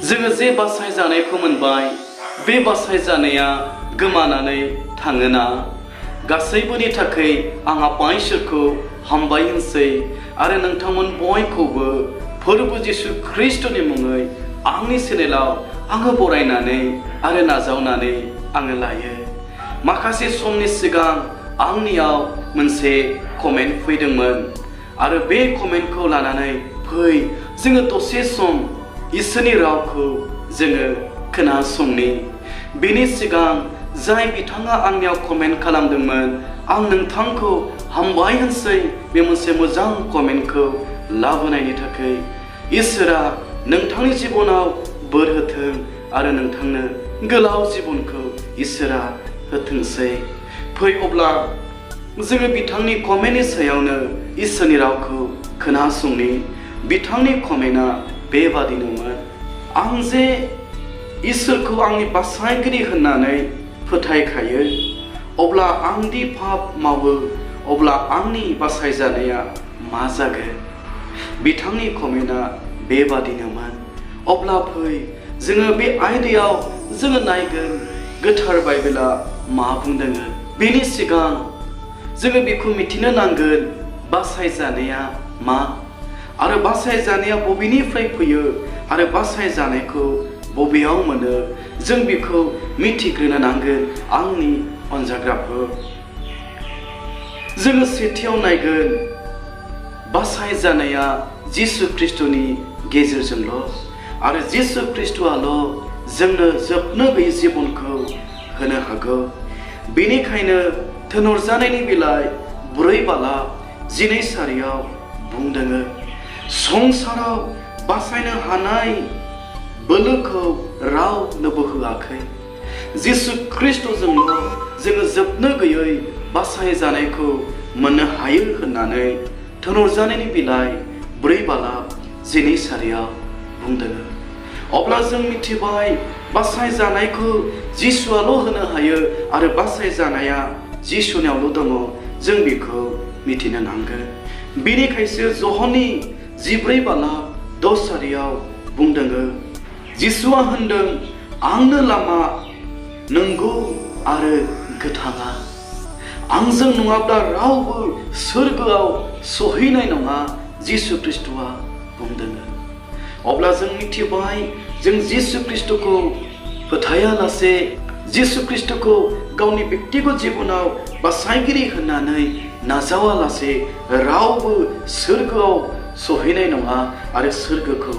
जोङो जे बासाय जानायखौ मोनबाय बे बासाय जानाया गोमानानै थाङोना गासैबोनि थाखाय आं आफा इसोरखौ हामबाय होनसै आरो नोंथांमोन बयखौबो फोरबो जिसु ख्रिस्टनि मुङै आंनि चेनेलाव आङो बरायनानै आरो नाजावनानै आङो लायो। माखासे समनि सिगां आंनियाव मोनसे कमेन्ट फैदोंमोन आरो बे कमेन्टखौ लानानै फै जोङो दसे सम इसोरनि रावखौ जोङो खोनासंनि। बेनि सिगां जाय बिथाङा आंनियाव कमेन्ट खालामदोंमोन आं नोंथांखौ हामबाय होनसै बे मोनसे मोजां कमेन्टखौ लाबोनायनि थाखाय। इसोरा नोंथांनि जिबनाव बोर होथों आरो नोंथांनो गोलाव जिबनखौ इसोरा होथोंसै। फै अब्ला जोङो बिथांनि कमेन्टनि सायावनो इसोरनि रावखौ खोनासंनि। बिथांनि कमेन्टआ बेबादिनोमोन, आं जे इसोरखौ आंनि बासायगिरि होननानै फोथायखायो, अब्ला आं दि पाप मावो अब्ला आंनि बासायजानाया मा जागोन? बिथांनि कमेन्टआ बेबादिनोमोन। अब्ला फै जोङो बे आयदायाव जोङो नायगोन गोथार बाइबेला मा बुंदों। बेनि सिगां जोङो बेखौ मिथिनो नांगोन बासायजानाया मा आरो बासायजानाया बबेनिफ्राय फैयो आरो बासायजानायखौ बबेयाव मोनो जों बेखौ मिथिग्रोनो नांगोन। आंनि अनजाग्राफोर, जोङो सेथियाव नायगोन बासायजानाया जिसु ख्रिस्टनि गेजेरजोंल' आरो जिसु ख्रिस्टआल' जोंनो जोबनो गैयै जिबनखौ होनो हागौ। बेनिखायनो थिनहरजानायनि बिलाइ 4:12 बुंदों, संसाराव बासायनो हानाय बोलोखौ रावनोबो होआखै। जिसु ख्रिस्टजोंल' जोङो जोबनो गैयै बासायजानायखौ मोननो हायो होननानै थिनहरजानायनि बिलाइ 4:12 बुंदों। अब्ला जों मिथिबाय बासायजानायखौ जिसुआल' होनो हायो आरो बासायजानाया जिसुनियावल' दङ। जों बेखौ मिथिनो नांगोन। बेनिखायसो जहननि 14:10 बुंदों, जिसुआ होनदों, आंनो लामा, नंगौ आरो गोथाङा। आंजों नङाब्ला रावबो सोरगोआव सहैनाय नङा, जिसु ख्रिस्टआ बुंदों। अब्ला जों मिथिबाय जों जिसु ख्रिस्टखौ फोथायालासे, जिसु ख्रिस्टखौ गावनि बेक्तिगत जिबनाव बासायगिरि होननानै नाजावालासे रावबो सोरगोआव सहैनाय नङा आरो सोरगोखौ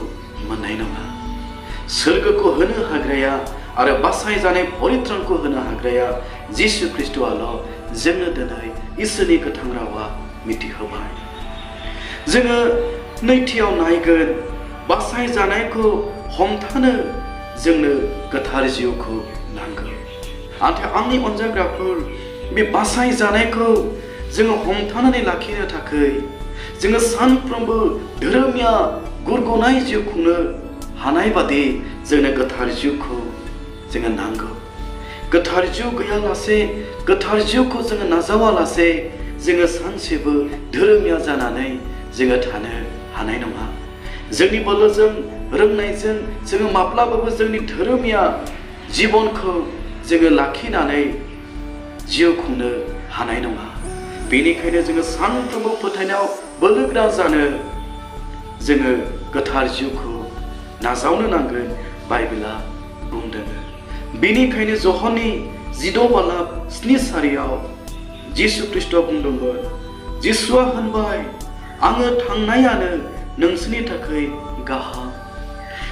मोननाय नङा। सोरगोखौ होनो हाग्राया आरो बासायजानाय परित्रानखौ होनो हाग्राया जिसु ख्रिस्टआल'। जोंनो दिनै इसोरनि गोथां रावा मिथिहोबाय। जोङो नैथियाव नायगोन बासायजानायखौ हमथानो जोंनो गोथार जिउखौ नांगौ। नाथाय आंनि अनजाग्राफोर, बे बासायजानायखौ जोङो हमथानानै लाखिनो थाखाय जोङो सानफ्रोमबो धोरोमिया गुरगनाय जिउ खुंनो हानाय बादि जोंनो गोथार जिउखौ जोङो नांगौ। गोथार जिउ गैयालासे, गोथार जिउखौ जोङो नाजावालासे जोङो सानसेबो धोरोमिया जानानै जोङो थानो हानाय नङा। जोंनि बोलोजों रोंनायजों जोङो माब्लाबाबो जोंनि धोरोमिया जिबनखौ जोङो लाखिनानै जिउ खुंनो हानाय नङा। बेनिखायनो जोङो सानफ्रोमबो फोथायनायाव बोलोगोरा जानो जोङो गोथार जिउखौ नाजावनो नांगोन, बाइबेला बुंदों। बेनिखायनो जहननि 14:7 जिसु ख्रिस्टआ बुंदोंमोन, जिसुआ होनबाय, आङो थांनायानो नोंसोरनि थाखाय गाहाम।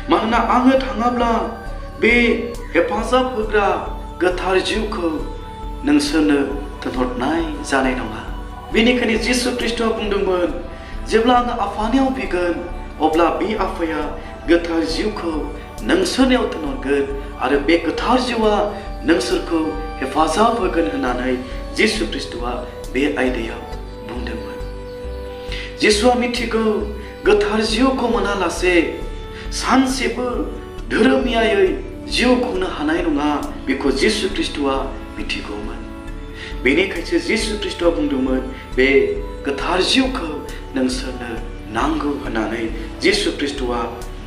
मानोना आङो थाङाब्ला बे हेफाजाब होग्रा गोथार जिउखौ नोंसोरनो थिनहरनाय जानाय नङा। बेनिखायनो जिसु ख्रिस्टआ बुंदोंमोन, जेब्ला आङो आफानियाव फैगोन अब्ला बे आफाया गोथार जिउखौ नोंसोरनियाव थिनहरगोन आरो बे गोथार जिउआ नोंसोरखौ हेफाजाब होगोन होननानै जिसु ख्रिस्टआ बे आयदायाव बुंदोंमोन। जिसुआ मिथिगौ गोथार जिउखौ मोनालासे सानसेबो धोरोमियायै जिउ खुंनो हानाय नङा। बेखौ जिसु ख्रिस्टआ मिथिगौमोन। बेनिखायसो जिसु ख्रिस्टआ बुंदोंमोन, बे गोथार जिउखौ नोंसोरनो नांगौ होननानै जिसु ख्रिस्टआ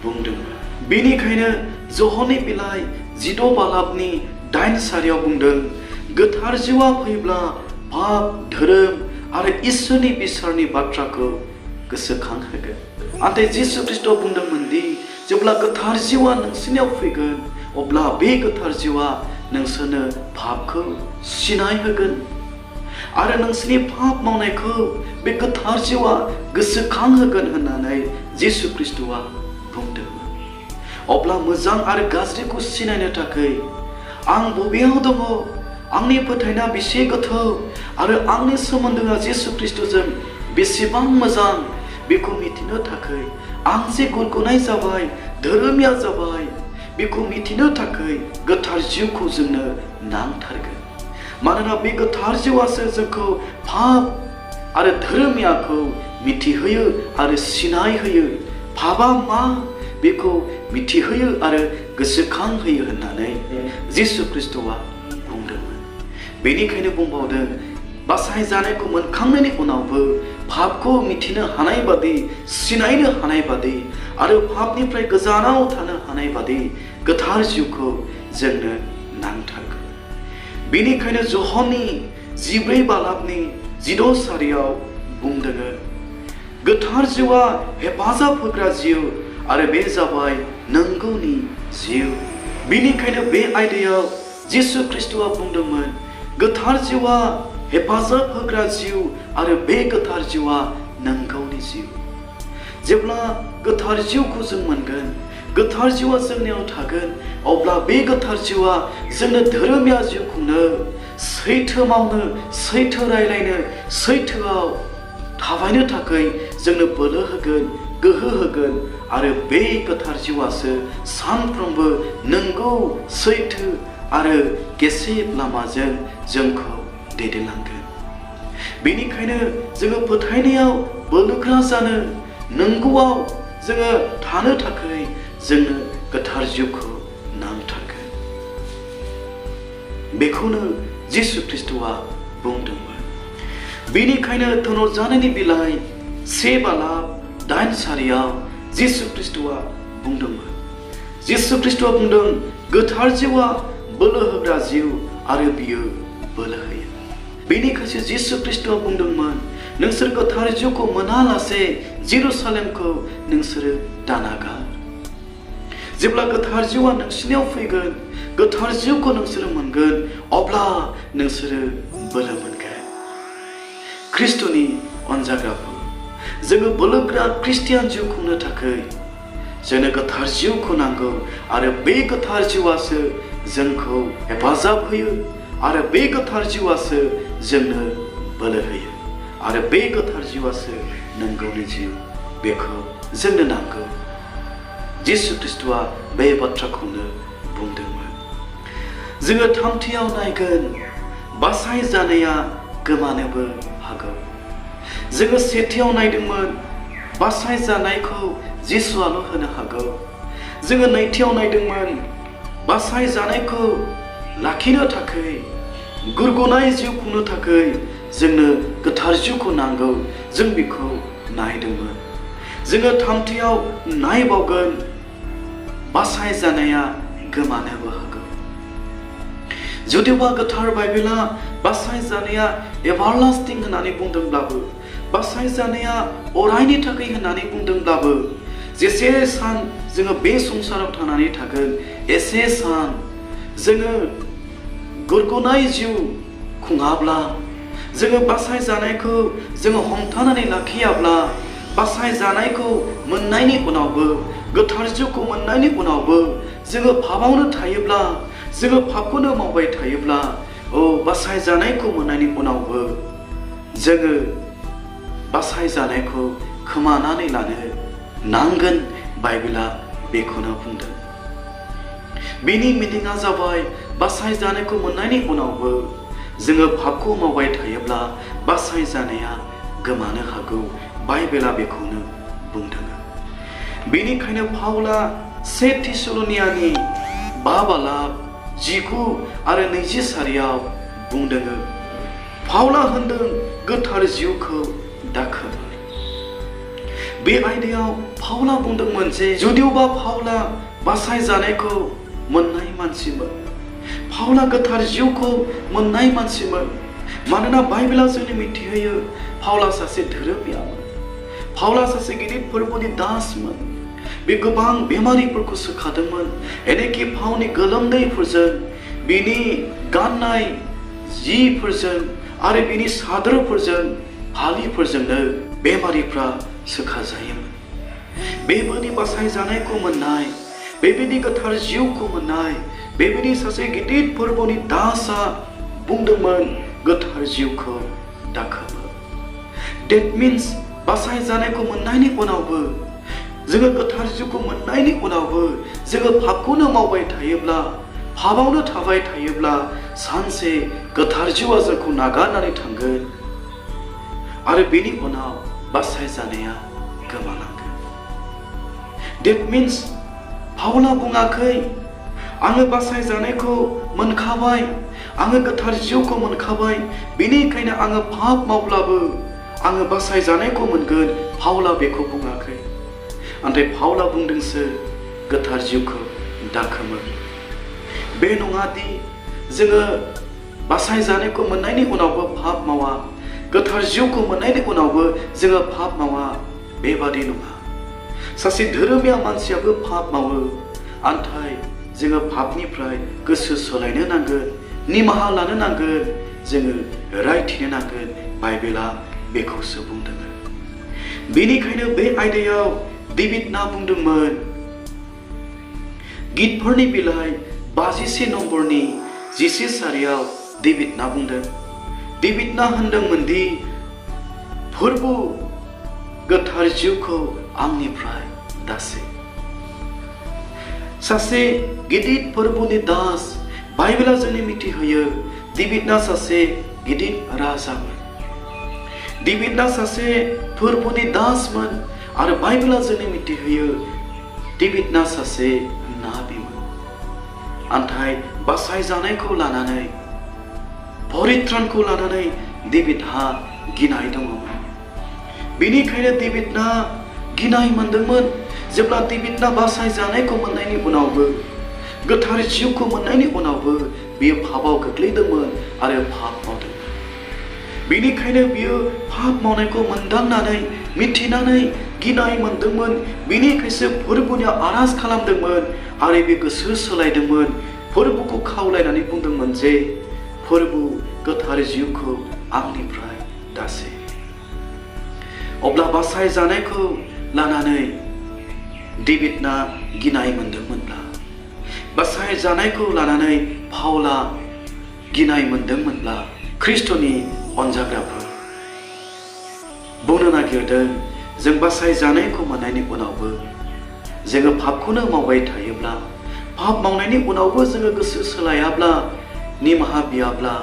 बुंदोंमोन। बेनिखायनो जहननि बिलाइ 16 बालाबनि 8 सारियाव बुंदों, गोथार जिउआ फैब्ला पाप, धोरोम आरो इसोरनि बिसारनि बाथ्राखौ गोसोखांहोगोन। नाथाय जिसु ख्रीष्टआ बुंदोंमोन दि जेब्ला गोथार जिउआ नोंसोरनियाव फैगोन अब्ला बे गोथार जिउआ नोंसोरनो पापखौ सिनाय होगोन आरो नोंसोरनि पाप मावनायखौ बे गोथार जिउआ गोसोखांहोगोन होननानै जिसु ख्रीष्टआ बुंदोंमोन। अब्ला मोजां आरो गाज्रिखौ सिनायनो थाखाय आं बबेयाव दङ, आंनि फोथायनाया बेसे गोथौ आरो आंनि सोमोन्दोआ जिसु ख्रीष्टजों बेसेबां मोजां बेखौ मिथिनो थाखाय आं जे गुरगुनाय जाबाय, धोरोमिया जाबाय, बेखौ मिथिनो थाखाय गोथार जिउखौ जोंनो नांथारगोन। मानोना बे गोथार जिउआसो जोंखौ पाप आरो धोरोमियाखौ मिथिहोयो आरो सिनाय होयो। पापा मा बेखौ मिथिहोयो आरो गोसोखांहोयो होननानै जिसु ख्रीष्टआ बुंदोंमोन। बेनिखायनो बुंबावदों, बासायजानायखौ मोनखांनायनि उनावबो पापखौ मिथिनो हानाय बादि, सिनायनो हानाय बादि आरो पापनिफ्राय गोजानाव थानो हानाय बादि गोथार जिउखौ जोंनो नांथारगौ। बेनिखायनो जहननि 14 बालाबनि 16 सारियाव बुंदों, गोथार जिउआ हेफाजाब होग्रा जिउ आरो बे जाबाय नंगौनि जिउ। बेनिखायनो बे आयदायाव जिसु ख्रीष्टआ बुंदोंमोन, गोथार जिउआ हेफाजाब होग्रा जिउ आरो बे गोथार जिउआ नंगौनि जिउ। जेब्ला गोथार जिउखौ जों मोनगोन, गोथार जिउआ जोंनियाव थागोन, अब्ला बे गोथार जिउआ जोंनो धोरोमिया जिउ खुंनो, सैथो मावनो, सैथो रायलायनो, सैथोआव थाबायनो थाखाय जोंनो बोलो होगोन, गोहो होगोन आरो बे गोथार जिउआसो सानफ्रोमबो नंगौ, सैथो आरो गेसेब लामाजों जोंखौ दैदेनलांगोन। बेनिखायनो जोङो फोथायनायाव बोलोगोरा जानो, नंगौआव जोङो थानो थाखाय जोंनो गोथार जिउखौ नांथारगोन। बेखौनो जिसु ख्रीष्टआ बुंदोंमोन। बेनिखायनो थनजानायनि बिलाइ 1 बालाब 8 सारियाव जिसु ख्रीष्टआ बुंदोंमोन। जिसु ख्रीष्टआ बुंदों, गोथार जिउआ बोलो होग्रा जिउ आरो बियो बोलो होयो। बेनिखायसो जिसु ख्रीष्टआ बुंदोंमोन, नोंसोर गोथार जिउखौ मोनालासे जेरुसालेमखौ नोंसोरो दानागार। जेब्ला गोथार जिउआ नोंसिनियाव फैगोन, गोथार जिउखौ नोंसोरो मोनगोन, अब्ला नोंसोरो बोलो मोनगोन। ख्रीष्टनि अनजाग्राफोर, जोङो बोलोगोरा ख्रिस्टियान जिउ खुंनो थाखाय जोंनो गोथार जिउखौ नांगौ आरो बे गोथार जिउआसो जोंखौ हेफाजाब होयो आरो बे गोथार जिउआसो जोंनो बोलो होयो आरो बे गोथार जिउआसो नंगौनि जिउ। बेखौ जोंनो नांगौ। जिसु ख्रीष्टआ बे बाथ्राखौनो बुंदोंमोन। जोङो थामथियाव नायगोन, बासाय जानाया गोमानोबो हागौ। जोङो सेथियाव नायदोंमोन, बासाय जानायखौ जिसुआल' होनो हागौ। जोङो नैथियाव नायदोंमोन, बासाय जानायखौ लाखिनो थाखाय, गुरगुनाय जिउ खुंनो थाखाय जोंनो गोथार जिउखौ नांगौ। जों बेखौ नायदोंमोन। जोङो थामथियाव नायबावगोन, बासाय जानाया गोमानोबो हागौ। जुदिबा गोथार बाइबेला बासाय जानाया एभारलास्टिं होननानै बुंदोंब्लाबो, बासाय जानाया अरायनि थाखाय होननानै बुंदोंब्लाबो, जेसे सान जोङो बे संसाराव थांनानै थागोन एसे सान जोङो गुरगुनाय जिउ खुङाब्ला, जोङो बासाय जानायखौ जोङो हमथानानै लाखियाब्ला, बासाय जानायखौ मोननायनि उनावबो, गोथार जिउखौ मोननायनि उनावबो जोङो पापावनो थायोब्ला, जोङो पापखौनो मावबाय थायोब्ला, बासाय जानायखौ मोननायनि उनावबो जोङो बासाय जानायखौ खोमानानै लानो नांगोन। बाइबेला बेखौनो बुंदों। बेनि मिनिङा जाबाय, बासाय जानायखौ मोननायनि उनावबो जोङो पापखौ मावबाय थायोब्ला बासाय जानाया गोमानो हागौ। बाइबेला बेखौनो बुंदों। बेनिखायनो पाउला 1 थिसलनियानि 5 बालाब 19 आरो 20 सारियाव बुंदों। पाउला होनदों, गोथार जिउखौ दाखोर। बे आयदायाव पाउला बुंदोंमोन जे जुदिबा पाउला बासायजानायखौ मोननाय मानसिमोन। पाउला गोथार जिउखौ मोननाय मानसिमोन। मानोना बाइबेला जोंनो मिथिहोयो पाउला सासे धोरोमियामोन। पाउला सासे गिदिर फोरबोनि दासमोन। बे गोबां बेमारिफोरखौ सोखादोंमोन। एनेखि पाउलनि गोलोमदैफोरजों, बिनि गाननाय जिफोरजों आरो बिनि सादोरफोरजों, फालिफोरजोंनो बेमारिफ्रा सोखाजायोमोन। बेबायदि बासायजानायखौ मोननाय, बेबायदि गोथार जिउखौ मोननाय, बेबायदि सासे गिदिर फोरबोनि दासआ बुंदोंमोन गोथार जिउखौ दाखोमो। That means बासायजानायखौ मोननायनि उनावबो, जोङो गोथार जिउखौ मोननायनि उनावबो जोङो पापखौनो मावबाय थायोब्ला, पापावनो थाबाय थायोब्ला सानसे गोथार जिउआ जोंखौ नागारनानै थांगोन आरो बेनि उनाव बासायजानाया गोमालांगोन। That means पाउला बुङाखै आङो बासायजानायखौ मोनखाबाय, आङो गोथार जिउखौ मोनखाबाय, बेनिखायनो आङो पाप मावब्लाबो आङो बासायजानायखौ मोनगोन। पाउला बेखौ बुङाखै। नाथाय पाउला बुंदोंसो गोथार जिउखौ दाखोमो। बे नङादि जोङो बासायजानायखौ मोननायनि उनावबो पाप मावा, गोथार जिउखौ मोननायनि उनावबो जोङो पाप मावा, बेबादि नङा। सासे धोरोमिया मानसियाबो पाप मावो। नाथाय जोङो पापनिफ्राय गोसो सोलायनो नांगोन, निमाहा लानो नांगोन, जोङो रायथिनो नांगोन। बाइबेला बेखौसो बुंदोंमोन। बेनिखायनो बे आयदायाव डेभिडना बुंदोंमोन, गितफोरनि बिलाइ 51 नम्बरनि 10 सारियाव डेभिडना बुंदों। डेभिडना होनदोंमोन दि फोरबो गोथार जिउखौ आंनिफ्राय दासे। सासे गिदिर फोरबोनि दास, बाइबेला जोंनो मिथिहोयो डेभिडना सासे गिदिर राजामोन। डेभिडना सासे फोरबोनि दासमोन आरो बाइबेला जोंनो मिथिहोयो डेभिडना सासे नाबिमोन। नाथाय बासायजानायखौ लानानै, परित्रानखौ लानानै डेभिडहा गिनाय दङमोन। बेनिखायनो डेभिडना गिनाय मोनदोंमोन। जेब्ला डेभिडना बासायजानायखौ मोननायनि उनावबो, गोथार जिउखौ मोननायनि उनावबो बियो पापाव गोग्लैदोंमोन आरो पाप मावदोंमोन। बेनिखायनो बियो पाप मावनायखौ मोनदांनानै, मिथिनानै गिनाय मोनदोंमोन। बेनिखायसो फोरबोनियाव आरज खालामदोंमोन आरो बे गोसो सोलायदोंमोन। फोरबोखौ खावलायनानै बुंदोंमोन जे फोरबो गोथार जिउखौ आंनिफ्राय दासे। अब्ला बासायजानायखौ लानानै डेभिडना गिनाय मोनदोंमोनब्ला, बासायजानायखौ लानानै पाउला गिनाय मोनदोंमोनब्ला, ख्रिस्ट'नि अनजाग्राफोर बुंनो नागिरदों जों बासायजानायखौ मोननायनि उनावबो जोङो पापखौनो मावबाय थायोब्ला, पाप मावनायनि उनावबो जोङो गोसो सोलायाब्ला, निमाहा बियाब्ला,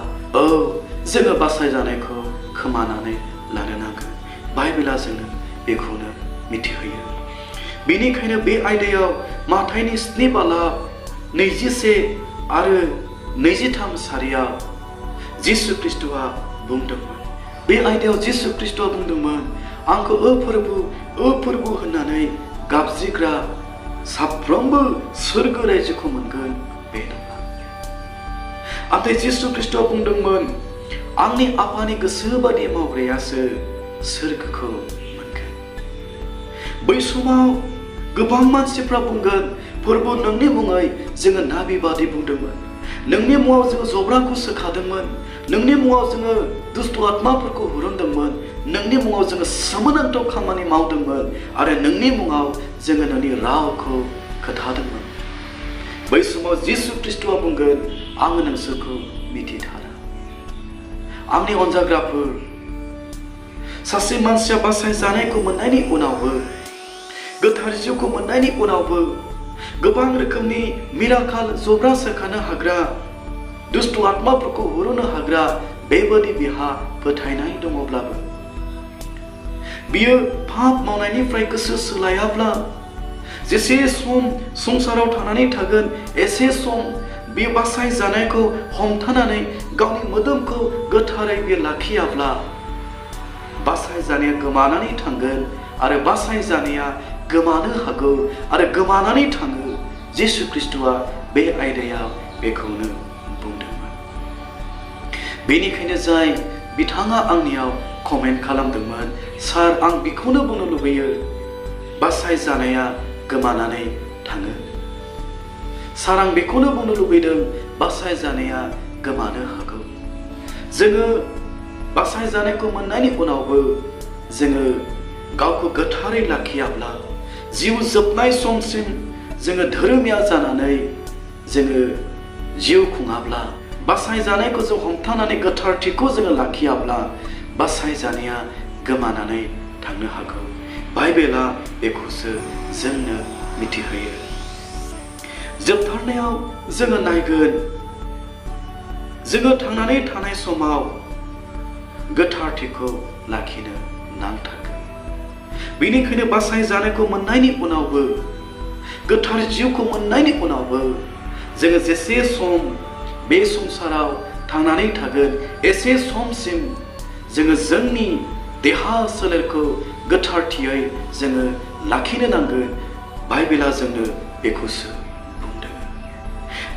जोङो बासायजानायखौ खोमानानै लानो नांगोन। बाइबेला जोंनो बेखौनो मिथिहोयो। बेनिखायनो बे आयदायाव माथाइनि 7 बालाब 21 आरो 23 सारियाव जिसु ख्रिस्ट'आ बुंदोंमोन। बे आयदायाव जिसु ख्रिस्ट'आ बुंदोंमोन, आंखौ फोरबो होननानै गाबज्रिग्रा साफ्रोमबो सोरगो रायजोखौ मोनगोन, बे नङा। नाथाय जिसु ख्रिस्ट'आ बुंदोंमोन, आंनि आफानि गोसो बादि मावग्रायासो सोरगोखौ मोनगोन। बै समाव गोबां मानसिफ्रा बुंगोन, फोरबो नोंनि मुङै जोङो नाबि बादि बुंदोंमोन, नोंनि मुङाव जोङो जब्राखौ सोखादोंमोन, नोंनि मुङाव जोङो दुष्ट आत्माफोरखौ हुरुनदोंमोन, नोंनि मुङाव जोङो सोमोनांथाव खामानि मावदोंमोन आरो नोंनि मुङाव जोङो नोंनि रावखौ खोथादोंमोन। बै समाव जिसु ख्रिस्ट'आ बुंगोन, आङो नोंसोरखौ मिथिथारा। आंनि अनजाग्राफोर, सासे मानसिया बासायजानायखौ मोननायनि उनावबो, गोथार जिउखौ मोननायनि उनावबो गोबां रोखोमनि मिराकाल, जब्रा सोखानो हाग्रा, दुष्ट आत्माफोरखौ हुरुनो हाग्रा बेबादि बिहा फोथायनाय दङब्लाबो, बियो पाप मावनायनिफ्राय गोसो सोलायाब्ला, जेसे सम संसाराव थानानै थागोन एसे सम बे बासायजानायखौ हमथानानै गावनि मोदोमखौ गोथारै बे लाखियाब्ला, बासायजानाया गोमानानै थांगोन आरो बासायजानाया गोमानो हागौ आरो गोमानानै थाङो। जिसु ख्रीष्टआ बे आयदायाव बेखौनो बुंदोंमोन। बेनिखायनो जाय बिथाङा आंनियाव कमेन्ट खालामदोंमोन, सार आं बेखौनो बुंनो लुबैयो, बासायजानाया गोमानानै थाङो। सार आं बेखौनो बुंनो लुबैदों, बासायजानाया गोमानो हागौ। जोङो बासायजानायखौ मोननायनि उनावबो जोङो गावखौ गोथारै लाखियाब्ला, जिउ जोबनाय समसिम जोङो धोरोमिया जानानै जोङो जिउ खुङाब्ला, बासायजानायखौ जों हमथानानै गोथारथिखौ जोङो लाखियाब्ला, बासायजानाया गोमानानै थांनो हागौ। बाइबेला बेखौसो जोंनो मिथिहोयो। जोबथारनायाव जोङो नायगोन, जोङो थांनानै थानाय समाव गोथारथिखौ लाखिनो नांथारगोन। बेनिखायनो बासायजानायखौ मोननायनि उनावबो, गोथार जिउखौ मोननायनि उनावबो जोङो जेसे सम बे संसाराव थांनानै थागोन, एसे समसिम जोङो जोंनि देहा सोलेरखौ गोथारथियै जोङो लाखिनो नांगोन। बाइबेला जोंनो बेखौसो बुंदों।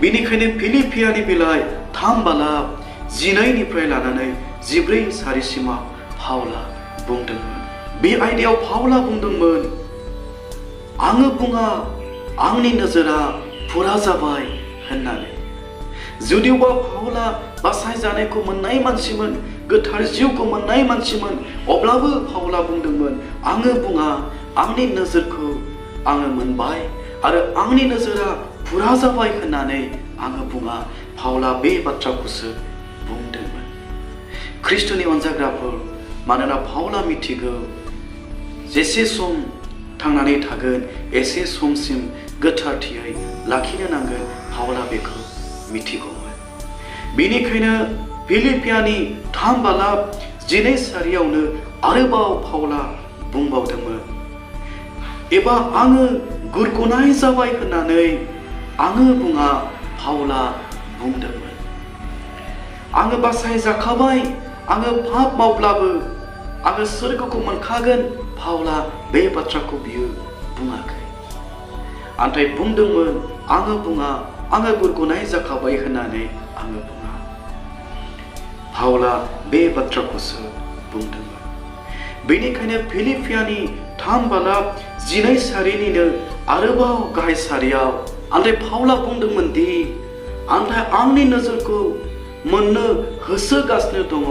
बेनिखायनो फिलिपियानि बिलाइ 3:12 लानानै 14 पाउला बुंदोंमोन। बे आयदायाव पाउला बुंदोंमोन, आङो बुङा आंनि नोजोरा फुरा जाबाय होननानै। जुदिबा पाउला बासायजानायखौ मोननाय मानसिमोन, गोथार जिउखौ मोननाय मानसिमोन, अब्लाबो पाउला बुंदोंमोन, आङो बुङा आंनि नोजोरखौ आङो मोनबाय आरो आंनि नोजोरा फुरा जाबाय होननानै आङो बुङा। पाउला बे बाथ्राखौसो बुंदोंमोन। ख्रीष्टनि अनजाग्राफोर, मानोना पाउला मिथिगौ, जेसे सम थांनानै थागोन एसे समसिम गोथारथियै लाखिनो नांगोन। पाउला बेखौ मिथिगौमोन। बेनिखायनो फिलिपियानि 3:12 आरोबाव पाउला बुंबावदोंमोन, एबा आङो गुरग'नाय जाबाय होननानै आङो बुङा। पाउला बुंदोंमोन, आङो बासायजाखाबाय, आङो पाप मावब्लाबो आङो सोरगोखौ मोनखागोन। पाउला बे बाथ्राखौ बियो बुङाखै। नाथाय बुंदोंमोन, आङो बुङा आङो गुरग'नाय जाखाबाय होननानै आङो बुङा। पाउला बे बाथ्राखौसो बुंदोंमोन। बेनिखायनो फिलिपियानि 3:12 आरोबाव गाहाय सारियाव आन्थाय पाउला बुंदोंमोन दि आन्थाय आंनि नोजोरखौ मोननो होसोगासिनो दङ।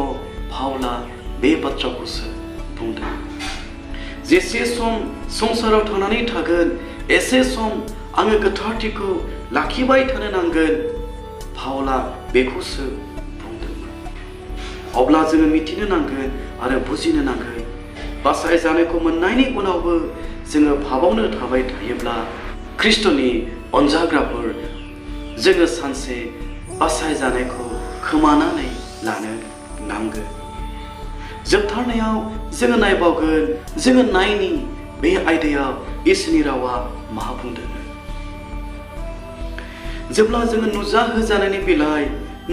पाउला बे बाथ्राखौसो बुंदों। जेसे सम संसाराव थांनानै थागोन एसे सम आङो गोथारथिखौ लाखिबाय थानो नांगोन। पाउला बेखौसो बुंदोंमोन। अब्ला जोङो मिथिनो नांगोन आरो बुजिनो नांगोन, बासायजानायखौ मोननायनि उनावबो जोङो पापावनो थाबाय थायोब्ला, ख्रीष्टनि अनजाग्राफोर, जोङो सानसे बासायजानायखौ खोमानानै लानो नांगोन। जोबथारनायाव जोङो नायबावगोन, जोङो नायनि बे आयदायाव इसोरनि रावा मा बुंदों। जेब्ला जोङो नुजाहोजानायनि बिलाइ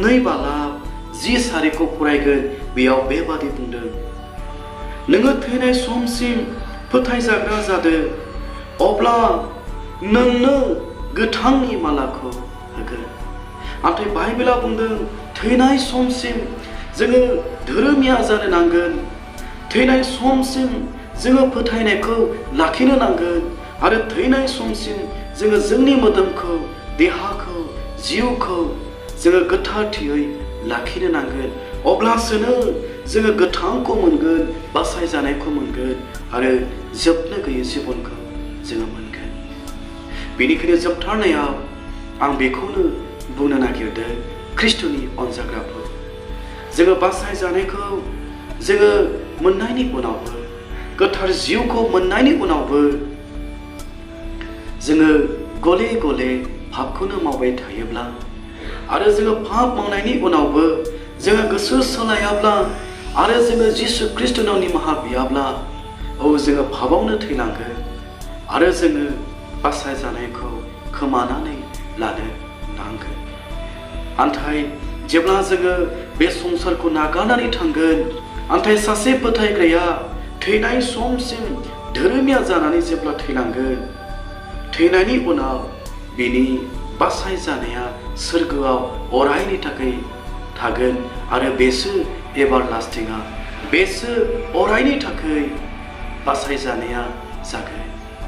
2:10 फरायगोन, बेयाव बेबादि बुंदों, नोङो थैनाय समसिम फोथायजाग्रा जादों, अब्ला नोंनो गोथांनि मालाखौ होगोन। नाथाय बाइबेला बुंदों, थैनाय समसिम जोङो धोरोमिया जानो नांगोन। थैनाय समसिम जोङो फोथायनायखौ लाखिनो नांगोन आरो थैनाय समसिम जोङो जोंनि मोदोमखौ, देहाखौ, जिउखौ जोङो गोथारथियै लाखिनो नांगोन। अब्लासोनो जोङो गोथांखौ मोनगोन, बासायजानायखौ मोनगोन आरो जोबनो गैयै जिबनखौ जोङो मोनगोन। बेनिखायनो जोबथारनायाव आं बेखौनो बुंनो नागिरदों, ख्रीष्टनि अनजाग्राफोर, जोङो बासायजानायखौ जोङो मोननायनि उनावबो, गोथार जिउखौ मोननायनि उनावबो जोङो गले गले पापखौनो मावबाय थायोब्ला आरो जोङो पाप मावनायनि उनावबो जोङो गोसो सोलायाब्ला आरो जोङो जिसु ख्रीष्टनाव निमाहा बियाब्ला, जोङो पापावनो थैलांगोन आरो जोङो बासायजानायखौ खोमानानै लानो नांगोन। नाथाय जेब्ला जोङो बे संसारखौ नागारनानै थांगोन, नाथाय सासे फोथायग्राया थैनाय समसिम धोरोमिया जानानै जेब्ला थैलांगोन, थैनायनि उनाव बिनि बासायजानाया सोरगोआव अरायनि थाखाय थागोन आरो बेसो एभारलास्टिंआ बेसो अरायनि थाखाय बासायजानाया जागोन।